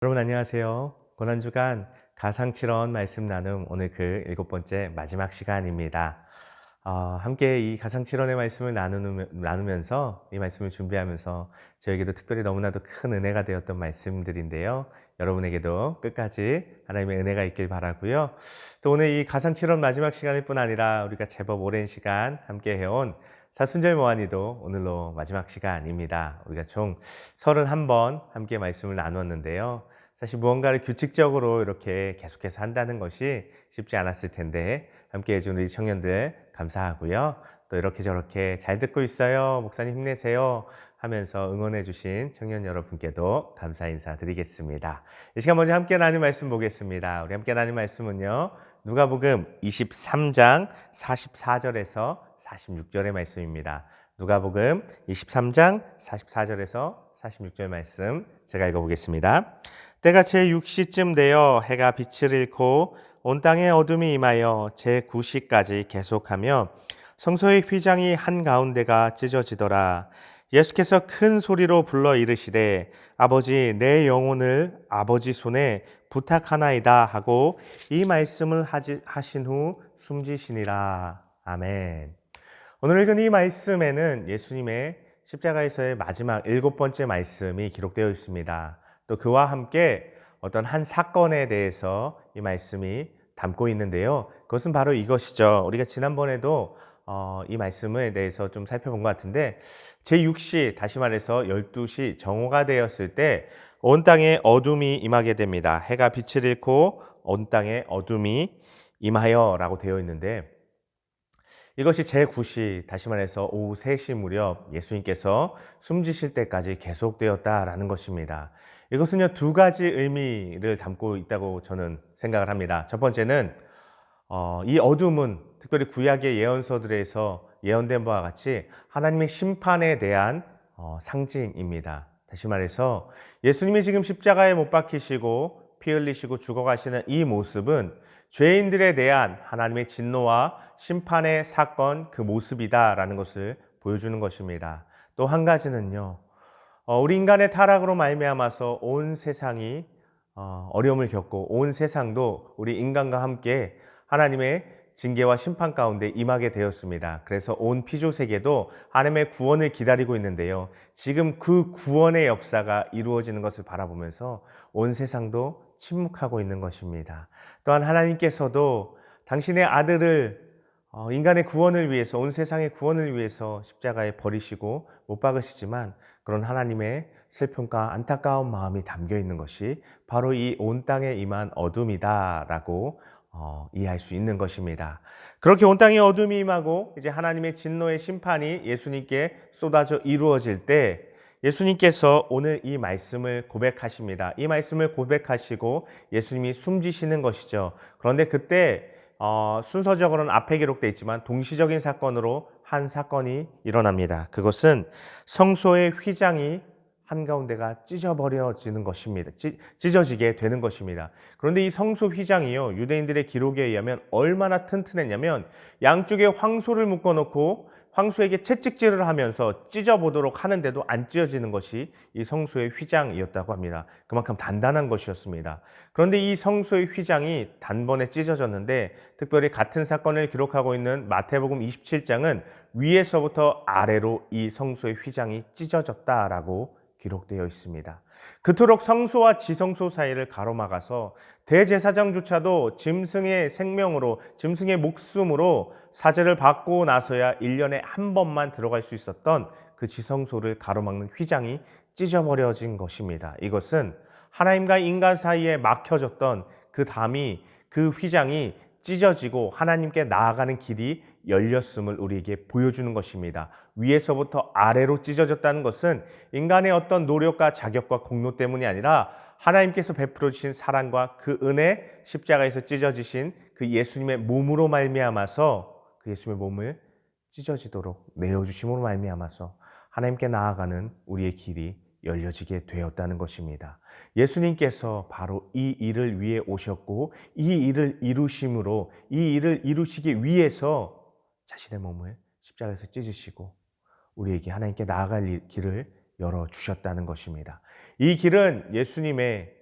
여러분 안녕하세요. 고난주간 가상칠언 말씀 나눔 오늘 그 7번째 마지막 시간입니다. 함께 이 가상칠언의 말씀을 나누면서 이 말씀을 준비하면서 저에게도 특별히 너무나도 큰 은혜가 되었던 말씀들인데요. 여러분에게도 끝까지 하나님의 은혜가 있길 바라고요. 또 오늘 이 가상칠언 마지막 시간일 뿐 아니라 우리가 제법 오랜 시간 함께 해온 사순절 모한이도 오늘로 마지막 시간입니다. 우리가 총 31번 함께 말씀을 나누었는데요. 사실 무언가를 규칙적으로 이렇게 계속해서 한다는 것이 쉽지 않았을 텐데 함께 해준 우리 청년들 감사하고요. 또 이렇게 저렇게 잘 듣고 있어요. 목사님 힘내세요. 하면서 응원해 주신 청년 여러분께도 감사 인사드리겠습니다. 이 시간 먼저 함께 나눌 말씀 보겠습니다. 우리 함께 나눌 말씀은요. 누가복음 23장 44절에서 46절의 말씀입니다. 누가복음 23장 44절에서 46절 말씀 제가 읽어보겠습니다. 때가 제6시쯤 되어 해가 빛을 잃고 온 땅에 어둠이 임하여 제9시까지 계속하며 성소의 휘장이 한가운데가 찢어지더라. 예수께서 큰 소리로 불러 이르시되 아버지 내 영혼을 아버지 손에 부탁하나이다 하고 이 말씀을 하신 후 숨지시니라. 아멘. 오늘 읽은 이 말씀에는 예수님의 십자가에서의 마지막 7번째 말씀이 기록되어 있습니다. 또 그와 함께 어떤 한 사건에 대해서 이 말씀이 담고 있는데요. 그것은 바로 이것이죠. 우리가 지난번에도 이 말씀에 대해서 좀 살펴본 것 같은데 제6시 다시 말해서 12시 정오가 되었을 때 온 땅에 어둠이 임하게 됩니다. 해가 빛을 잃고 온 땅에 어둠이 임하여 라고 되어 있는데 이것이 제9시 다시 말해서 오후 3시 무렵 예수님께서 숨지실 때까지 계속되었다라는 것입니다. 이것은요 2가지 의미를 담고 있다고 저는 생각을 합니다. 첫 번째는 이 어둠은 특별히 구약의 예언서들에서 예언된 바와 같이 하나님의 심판에 대한 상징입니다. 다시 말해서 예수님이 지금 십자가에 못 박히시고 피 흘리시고 죽어가시는 이 모습은 죄인들에 대한 하나님의 진노와 심판의 사건 그 모습이다라는 것을 보여주는 것입니다. 또 한 가지는요. 우리 인간의 타락으로 말미암아서 온 세상이 어려움을 겪고 온 세상도 우리 인간과 함께 하나님의 징계와 심판 가운데 임하게 되었습니다. 그래서 온 피조 세계도 하나님의 구원을 기다리고 있는데요. 지금 그 구원의 역사가 이루어지는 것을 바라보면서 온 세상도 침묵하고 있는 것입니다. 또한 하나님께서도 당신의 아들을 인간의 구원을 위해서 온 세상의 구원을 위해서 십자가에 버리시고 못 박으시지만 그런 하나님의 슬픔과 안타까운 마음이 담겨 있는 것이 바로 이 온 땅에 임한 어둠이다라고 이해할 수 있는 것입니다. 그렇게 온 땅에 어둠이 임하고 이제 하나님의 진노의 심판이 예수님께 쏟아져 이루어질 때 예수님께서 오늘 이 말씀을 고백하십니다. 이 말씀을 고백하시고 예수님이 숨지시는 것이죠. 그런데 그때 순서적으로는 앞에 기록되어 있지만 동시적인 사건으로 한 사건이 일어납니다. 그것은 성소의 휘장이 한가운데가 찢어버려지는 것입니다. 찢어지게 되는 것입니다. 그런데 이 성소 휘장이요, 유대인들의 기록에 의하면 얼마나 튼튼했냐면 양쪽에 황소를 묶어놓고 황소에게 채찍질을 하면서 찢어보도록 하는데도 안 찢어지는 것이 이 성소의 휘장이었다고 합니다. 그만큼 단단한 것이었습니다. 그런데 이 성소의 휘장이 단번에 찢어졌는데 특별히 같은 사건을 기록하고 있는 마태복음 27장은 위에서부터 아래로 이 성소의 휘장이 찢어졌다라고 기록되어 있습니다. 그토록 성소와 지성소 사이를 가로막아서 대제사장조차도 짐승의 생명으로 짐승의 목숨으로 사제를 받고 나서야 1년에 한 번만 들어갈 수 있었던 그 지성소를 가로막는 휘장이 찢어버려진 것입니다. 이것은 하나님과 인간 사이에 막혀졌던 그 담이 그 휘장이 찢어지고 하나님께 나아가는 길이 열렸음을 우리에게 보여주는 것입니다. 위에서부터 아래로 찢어졌다는 것은 인간의 어떤 노력과 자격과 공로 때문이 아니라 하나님께서 베풀어 주신 사랑과 그 은혜, 십자가에서 찢어지신 그 예수님의 몸으로 말미암아서 그 예수님의 몸을 찢어지도록 내어주심으로 말미암아서 하나님께 나아가는 우리의 길이 열려지게 되었다는 것입니다. 예수님께서 바로 이 일을 위해 오셨고 이 일을 이루심으로 이 일을 이루시기 위해서 자신의 몸을 십자가에서 찢으시고 우리에게 하나님께 나아갈 길을 열어주셨다는 것입니다. 이 길은 예수님의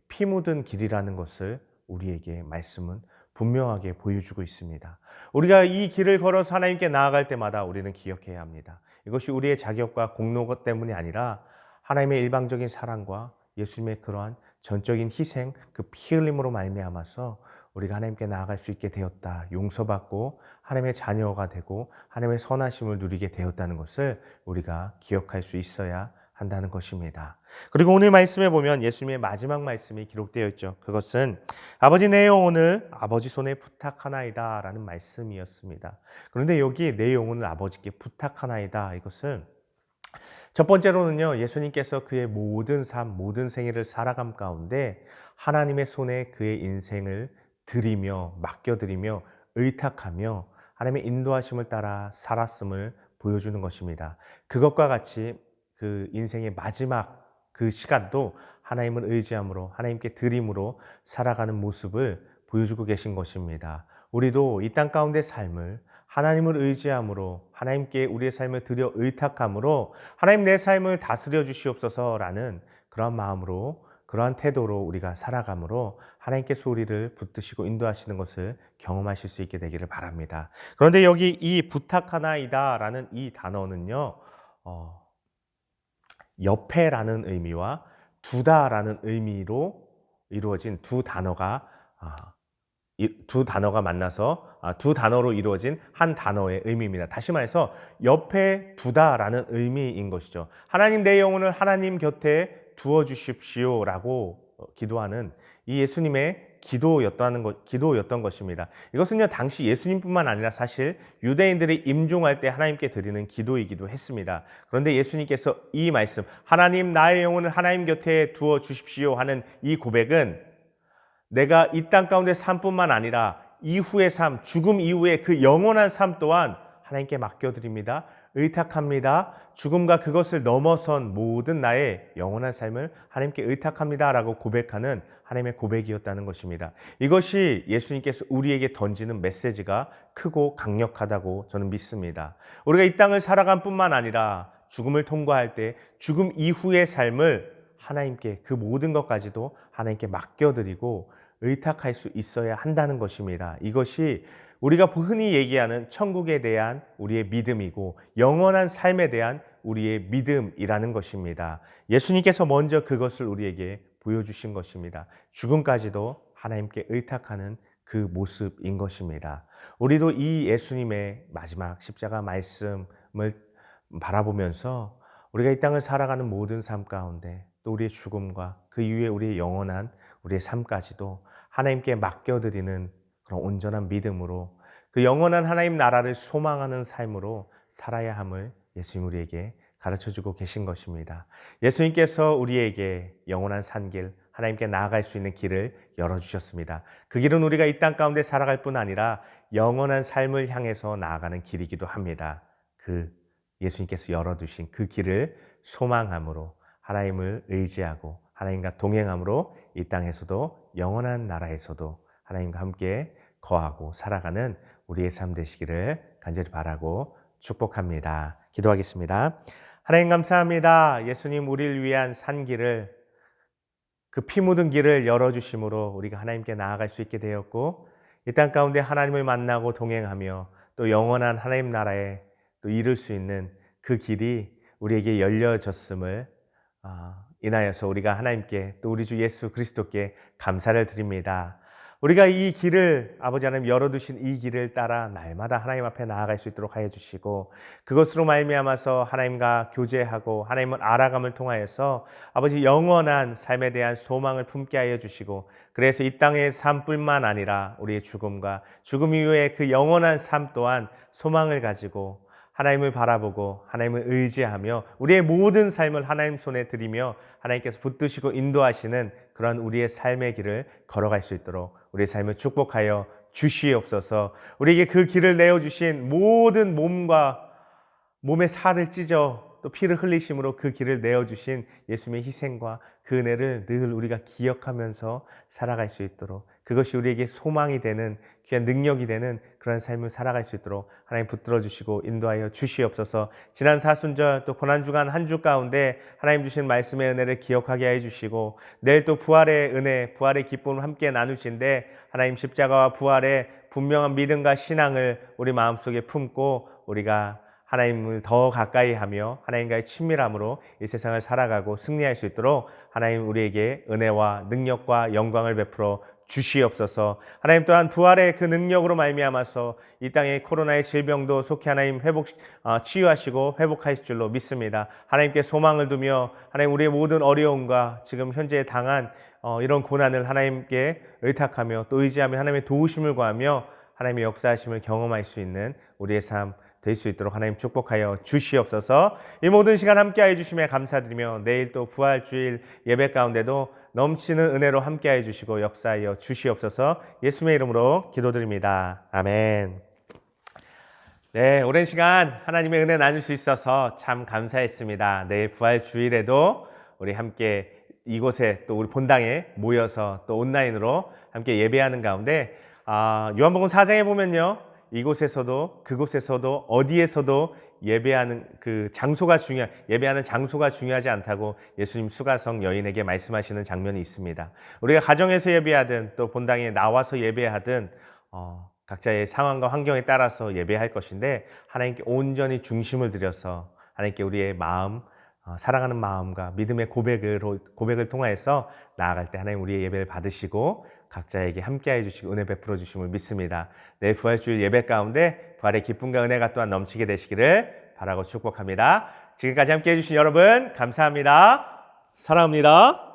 피 묻은 길이라는 것을 우리에게 말씀은 분명하게 보여주고 있습니다. 우리가 이 길을 걸어서 하나님께 나아갈 때마다 우리는 기억해야 합니다. 이것이 우리의 자격과 공로 때문이 아니라 하나님의 일방적인 사랑과 예수님의 그러한 전적인 희생, 그 피 흘림으로 말미암아서 우리가 하나님께 나아갈 수 있게 되었다. 용서받고 하나님의 자녀가 되고 하나님의 선하심을 누리게 되었다는 것을 우리가 기억할 수 있어야 한다는 것입니다. 그리고 오늘 말씀에 보면 예수님의 마지막 말씀이 기록되어 있죠. 그것은 아버지 내 영혼을 아버지 손에 부탁하나이다 라는 말씀이었습니다. 그런데 여기 내 영혼을 아버지께 부탁하나이다, 이것은 첫 번째로는요, 예수님께서 그의 모든 삶, 모든 생애를 살아감 가운데 하나님의 손에 그의 인생을 드리며 맡겨드리며 의탁하며 하나님의 인도하심을 따라 살았음을 보여주는 것입니다. 그것과 같이 그 인생의 마지막 그 시간도 하나님을 의지함으로 하나님께 드림으로 살아가는 모습을 보여주고 계신 것입니다. 우리도 이 땅 가운데 삶을 하나님을 의지함으로 하나님께 우리의 삶을 드려 의탁함으로 하나님 내 삶을 다스려 주시옵소서라는 그러한 마음으로 그러한 태도로 우리가 살아감으로 하나님께서 우리를 붙드시고 인도하시는 것을 경험하실 수 있게 되기를 바랍니다. 그런데 여기 이 부탁하나이다라는 이 단어는요, 옆에라는 의미와 두다라는 의미로 이루어진 두 단어가 만나서 두 단어로 이루어진 한 단어의 의미입니다. 다시 말해서 옆에 두다라는 의미인 것이죠. 하나님 내 영혼을 하나님 곁에 두어 주십시오라고 기도하는 이 예수님의 기도였던 것입니다. 이것은요, 당시 예수님뿐만 아니라 사실 유대인들이 임종할 때 하나님께 드리는 기도이기도 했습니다. 그런데 예수님께서 이 말씀, 하나님 나의 영혼을 하나님 곁에 두어 주십시오 하는 이 고백은 내가 이 땅 가운데 삶뿐만 아니라 이후의 삶, 죽음 이후의 그 영원한 삶 또한 하나님께 맡겨드립니다. 의탁합니다. 죽음과 그것을 넘어선 모든 나의 영원한 삶을 하나님께 의탁합니다 라고 고백하는 하나님의 고백이었다는 것입니다. 이것이 예수님께서 우리에게 던지는 메시지가 크고 강력하다고 저는 믿습니다. 우리가 이 땅을 살아간 뿐만 아니라 죽음을 통과할 때 죽음 이후의 삶을 하나님께, 그 모든 것까지도 하나님께 맡겨드리고 의탁할 수 있어야 한다는 것입니다. 이것이 우리가 흔히 얘기하는 천국에 대한 우리의 믿음이고 영원한 삶에 대한 우리의 믿음이라는 것입니다. 예수님께서 먼저 그것을 우리에게 보여주신 것입니다. 죽음까지도 하나님께 의탁하는 그 모습인 것입니다. 우리도 이 예수님의 마지막 십자가 말씀을 바라보면서 우리가 이 땅을 살아가는 모든 삶 가운데 또 우리의 죽음과 그 이후에 우리의 영원한 우리의 삶까지도 하나님께 맡겨드리는 그런 온전한 믿음으로 그 영원한 하나님 나라를 소망하는 삶으로 살아야 함을 예수님 우리에게 가르쳐주고 계신 것입니다. 예수님께서 우리에게 영원한 산길, 하나님께 나아갈 수 있는 길을 열어주셨습니다. 그 길은 우리가 이 땅 가운데 살아갈 뿐 아니라 영원한 삶을 향해서 나아가는 길이기도 합니다. 그 예수님께서 열어두신 그 길을 소망함으로 하나님을 의지하고 하나님과 동행함으로 이 땅에서도 영원한 나라에서도 하나님과 함께 거하고 살아가는 우리의 삶 되시기를 간절히 바라고 축복합니다. 기도하겠습니다. 하나님 감사합니다. 예수님 우리를 위한 산길을, 그 피 묻은 길을 열어주심으로 우리가 하나님께 나아갈 수 있게 되었고 이 땅 가운데 하나님을 만나고 동행하며 또 영원한 하나님 나라에 또 이룰 수 있는 그 길이 우리에게 열려졌음을 인하여서 우리가 하나님께 또 우리 주 예수 그리스도께 감사를 드립니다. 우리가 이 길을 아버지 하나님 열어두신 이 길을 따라 날마다 하나님 앞에 나아갈 수 있도록 하여 주시고 그것으로 말미암아서 하나님과 교제하고 하나님을 알아감을 통하여서 아버지 영원한 삶에 대한 소망을 품게 하여 주시고 그래서 이 땅의 삶뿐만 아니라 우리의 죽음과 죽음 이후의 그 영원한 삶 또한 소망을 가지고 하나님을 바라보고 하나님을 의지하며 우리의 모든 삶을 하나님 손에 드리며 하나님께서 붙드시고 인도하시는 그런 우리의 삶의 길을 걸어갈 수 있도록 우리의 삶을 축복하여 주시옵소서. 우리에게 그 길을 내어주신 모든 몸의 살을 찢어 또 피를 흘리심으로 그 길을 내어주신 예수님의 희생과 그 은혜를 늘 우리가 기억하면서 살아갈 수 있도록 그것이 우리에게 소망이 되는 귀한 능력이 되는 그런 삶을 살아갈 수 있도록 하나님 붙들어 주시고 인도하여 주시옵소서. 지난 사순절 또 고난주간 한 주 가운데 하나님 주신 말씀의 은혜를 기억하게 해 주시고 내일 또 부활의 은혜, 부활의 기쁨을 함께 나누신데 하나님 십자가와 부활의 분명한 믿음과 신앙을 우리 마음속에 품고 우리가 하나님을 더 가까이 하며 하나님과의 친밀함으로 이 세상을 살아가고 승리할 수 있도록 하나님 우리에게 은혜와 능력과 영광을 베풀어 주시옵소서. 하나님 또한 부활의 그 능력으로 말미암아서 이 땅의 코로나의 질병도 속히 하나님 치유하시고 회복하실 줄로 믿습니다. 하나님께 소망을 두며 하나님 우리의 모든 어려움과 지금 현재 당한 이런 고난을 하나님께 의탁하며 또 의지하며 하나님의 도우심을 구하며 하나님의 역사하심을 경험할 수 있는 우리의 삶 될 수 있도록 하나님 축복하여 주시옵소서. 이 모든 시간 함께해 주심에 감사드리며 내일 또 부활주일 예배 가운데도 넘치는 은혜로 함께해 주시고 역사하여 주시옵소서. 예수님의 이름으로 기도드립니다. 아멘. 네, 오랜 시간 하나님의 은혜 나눌 수 있어서 참 감사했습니다. 내일 부활주일에도 우리 함께 이곳에 또 우리 본당에 모여서 또 온라인으로 함께 예배하는 가운데 요한복음 4장에 보면요. 이곳에서도 그곳에서도 어디에서도 예배하는 예배하는 장소가 중요하지 않다고 예수님 수가성 여인에게 말씀하시는 장면이 있습니다. 우리가 가정에서 예배하든 또 본당에 나와서 예배하든 각자의 상황과 환경에 따라서 예배할 것인데 하나님께 온전히 중심을 들여서 하나님께 우리의 마음, 사랑하는 마음과 믿음의 고백을 통하여서 나아갈 때 하나님 우리의 예배를 받으시고 각자에게 함께해 주시고 은혜 베풀어 주심을 믿습니다. 내일 부활주일 예배 가운데 부활의 기쁨과 은혜가 또한 넘치게 되시기를 바라고 축복합니다. 지금까지 함께해 주신 여러분 감사합니다. 사랑합니다.